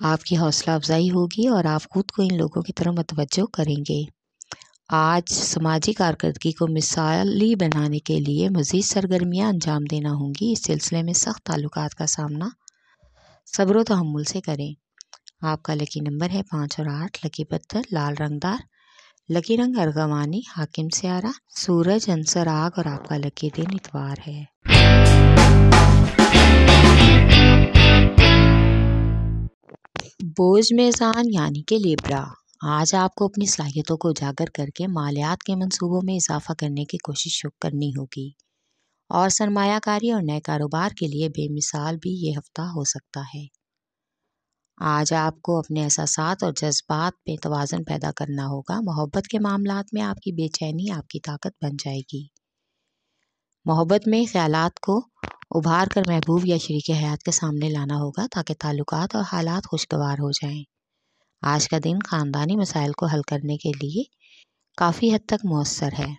آپ کی حوصلہ افزائی ہوگی اور آپ خود کو ان لوگوں کی طرح متوجہ کریں گے۔ آج سماجی کارکردگی کو مثالی بنانے کے لیے مزید سرگرمیاں انجام دینا ہوں گی۔ اس سلسلے میں سخت تعلقات کا سامنا صبر و تحمل سے کریں۔ آپ کا لکی نمبر ہے 5 اور 8، لکی پتھر لال رنگ دار، لکی رنگ ارغوانی، حاکم سیارہ سورج، عنصر آگ اور آپ کا لکی دن اتوار ہے۔ بوجھ میزان یعنی کہ لیبرا، آج آپ کو اپنی صلاحیتوں کو اجاگر کر کے مالیات کے منصوبوں میں اضافہ کرنے کی کوشش کرنی ہوگی اور سرمایہ کاری اور نئے کاروبار کے لیے بے مثال بھی یہ ہفتہ ہو سکتا ہے۔ آج آپ کو اپنے احساسات اور جذبات میں توازن پیدا کرنا ہوگا۔ محبت کے معاملات میں آپ کی بے چینی آپ کی طاقت بن جائے گی۔ محبت میں خیالات کو ابھار کر محبوب یا شریک حیات کے سامنے لانا ہوگا تاکہ تعلقات اور حالات خوشگوار ہو جائیں۔ آج کا دن خاندانی مسائل کو حل کرنے کے لیے کافی حد تک مؤثر ہے۔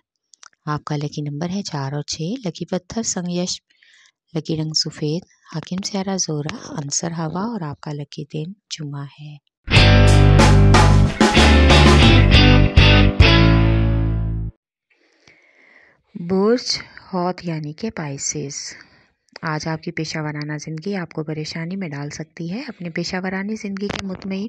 آپ کا لکی نمبر ہے 4 اور 6، لکی پتھر سنگیش، لکی رنگ سفید، حاکم سیارہ زورا، عنصر ہوا اور آپ کا لکی دن جمعہ ہے۔ برج حوت یعنی کہ پائسیز، آج آپ کی پیشہ ورانہ زندگی آپ کو پریشانی میں ڈال سکتی ہے۔ اپنی پیشہ ورانہ زندگی کے مطمئن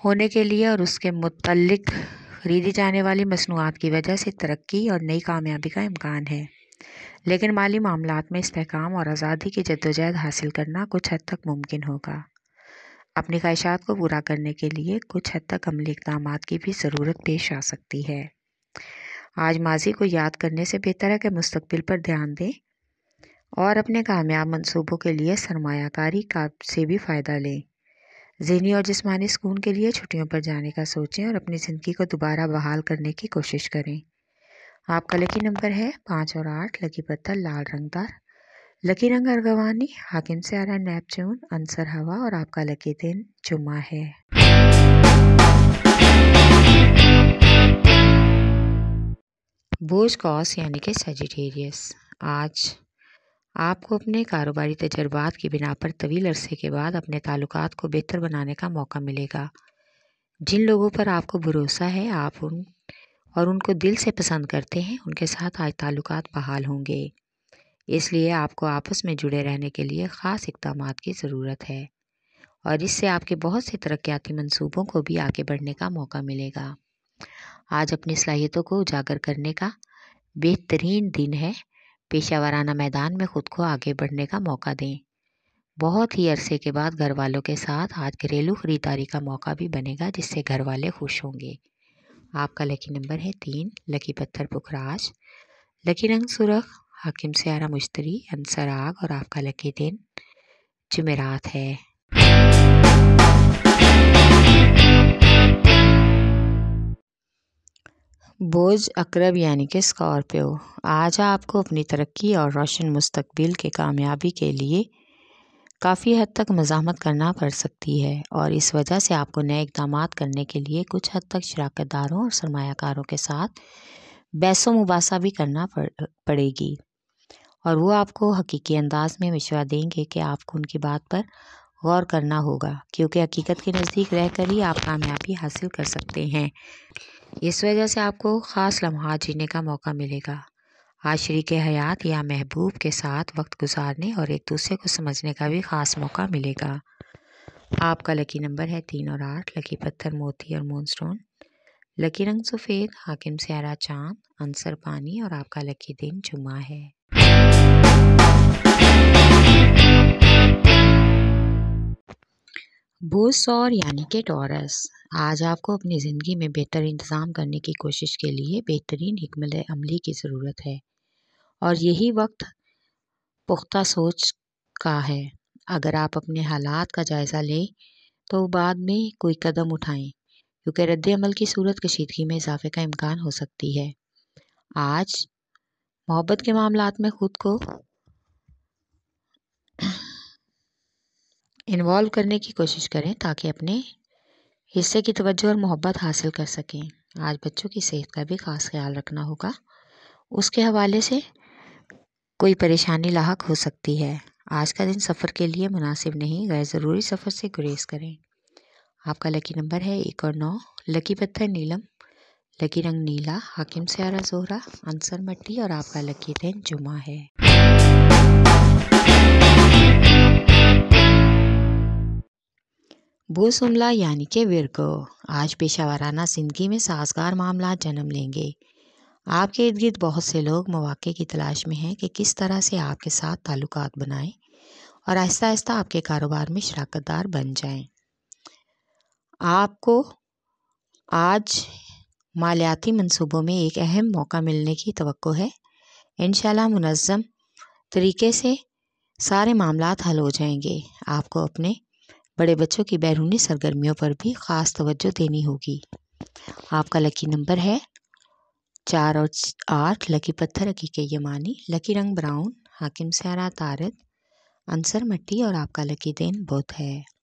ہونے کے لیے اور اس کے متعلق خریدی جانے والی مصنوعات کی وجہ سے ترقی اور نئی کامیابی کا امکان ہے، لیکن مالی معاملات میں استحکام اور آزادی کی جدوجہد حاصل کرنا کچھ حد تک ممکن ہوگا۔ اپنی خواہشات کو پورا کرنے کے لیے کچھ حد تک عملی اقدامات کی بھی ضرورت پیش آ سکتی ہے۔ آج ماضی کو یاد کرنے سے بہتر ہے کہ مستقبل پر دھیان دیں اور اپنے کامیاب منصوبوں کے لیے سرمایہ کاری سے بھی فائدہ لیں۔ ذہنی اور جسمانی سکون کے لیے چھٹیوں پر جانے کا سوچیں اور اپنی زندگی کو دوبارہ بحال کرنے کی کوشش کریں۔ آپ کا لکی نمبر ہے 5 اور 8، لکی پتھر لال رنگ دار، لکی رنگ ارغوانی، حاکم سیارہ نیپچون، عنصر ہوا اور آپ کا لکی دن جمعہ ہے۔ برج قوس یعنی کہ سیجیٹیریس، آج آپ کو اپنے کاروباری تجربات کی بنا پر طویل عرصے کے بعد اپنے تعلقات کو بہتر بنانے کا موقع ملے گا۔ جن لوگوں پر آپ کو بھروسہ ہے آپ ان کو دل سے پسند کرتے ہیں، ان کے ساتھ آج تعلقات بحال ہوں گے۔ اس لیے آپ کو آپس میں جڑے رہنے کے لیے خاص اقدامات کی ضرورت ہے اور اس سے آپ کے بہت سے ترقیاتی منصوبوں کو بھی آگے بڑھنے کا موقع ملے گا۔ آج اپنی صلاحیتوں کو اجاگر کرنے کا بہترین دن ہے۔ پیشہ ورانہ میدان میں خود کو آگے بڑھنے کا موقع دیں۔ بہت ہی عرصے کے بعد گھر والوں کے ساتھ آج گھریلو خریداری کا موقع بھی بنے گا جس سے گھر والے خوش ہوں گے۔ آپ کا لکی نمبر ہے 3، لکی پتھر پکھراج، لکی رنگ سرخ، حاکم سیارہ مشتری، عنصر آگ اور آپ کا لکی دن جمعرات ہے۔ برج عقرب یعنی کہ اسکارپیو، آج آپ کو اپنی ترقی اور روشن مستقبل کے کامیابی کے لیے کافی حد تک مزاحمت کرنا پڑ سکتی ہے اور اس وجہ سے آپ کو نئے اقدامات کرنے کے لیے کچھ حد تک شراکت داروں اور سرمایہ کاروں کے ساتھ بحث و مباحثہ بھی کرنا پڑے گی اور وہ آپ کو حقیقی انداز میں مشورہ دیں گے کہ آپ کو ان کی بات پر غور کرنا ہوگا کیونکہ حقیقت کے نزدیک رہ کر ہی آپ کامیابی حاصل کر سکتے ہیں۔ اس وجہ سے آپ کو خاص لمحات جینے کا موقع ملے گا۔ آج شریک حیات یا محبوب کے ساتھ وقت گزارنے اور ایک دوسرے کو سمجھنے کا بھی خاص موقع ملے گا۔ آپ کا لکی نمبر ہے 3 اور 8، لکی پتھر موتی اور مون سٹون، لکی رنگ سفید، حاکم سیارہ چاند، عنصر پانی اور آپ کا لکی دن جمعہ ہے۔ برج ثور یعنی کہ ٹورس، آج آپ کو اپنی زندگی میں بہتر انتظام کرنے کی کوشش کے لیے بہترین حکمت عملی کی ضرورت ہے اور یہی وقت پختہ سوچ کا ہے۔ اگر آپ اپنے حالات کا جائزہ لیں تو بعد میں کوئی قدم اٹھائیں کیونکہ رد عمل کی صورت کشیدگی میں اضافے کا امکان ہو سکتی ہے۔ آج محبت کے معاملات میں خود کو انوالو کرنے کی کوشش کریں تاکہ اپنے حصے کی توجہ اور محبت حاصل کر سکیں۔ آج بچوں کی صحت کا بھی خاص خیال رکھنا ہوگا، اس کے حوالے سے کوئی پریشانی لاحق ہو سکتی ہے۔ آج کا دن سفر کے لیے مناسب نہیں، غیر ضروری سفر سے گریز کریں۔ آپ کا لکی نمبر ہے 1 اور 9، لکی پتھر نیلم، لکی رنگ نیلا، حاکم سیارہ زہرہ، عنصر مٹی اور آپ کا لکی دن جمعہ ہے۔ بوس عملہ یعنی کہ ورگو، آج پیشہ ورانہ زندگی میں سازگار معاملات جنم لیں گے۔ آپ کے ارد گرد بہت سے لوگ مواقع کی تلاش میں ہیں کہ کس طرح سے آپ کے ساتھ تعلقات بنائیں اور آہستہ آہستہ آپ کے کاروبار میں شراکت دار بن جائیں۔ آپ کو آج مالیاتی منصوبوں میں ایک اہم موقع ملنے کی توقع ہے۔ انشاءاللہ منظم طریقے سے سارے معاملات حل ہو جائیں گے۔ آپ کو اپنے بڑے بچوں کی بیرونی سرگرمیوں پر بھی خاص توجہ دینی ہوگی۔ آپ کا لکی نمبر ہے 4 اور 8، لکی پتھر حقیق یمانی، لکی رنگ براؤن، حاکم سیارہ عطارد، عنصر مٹی اور آپ کا لکی دن بدھ ہے۔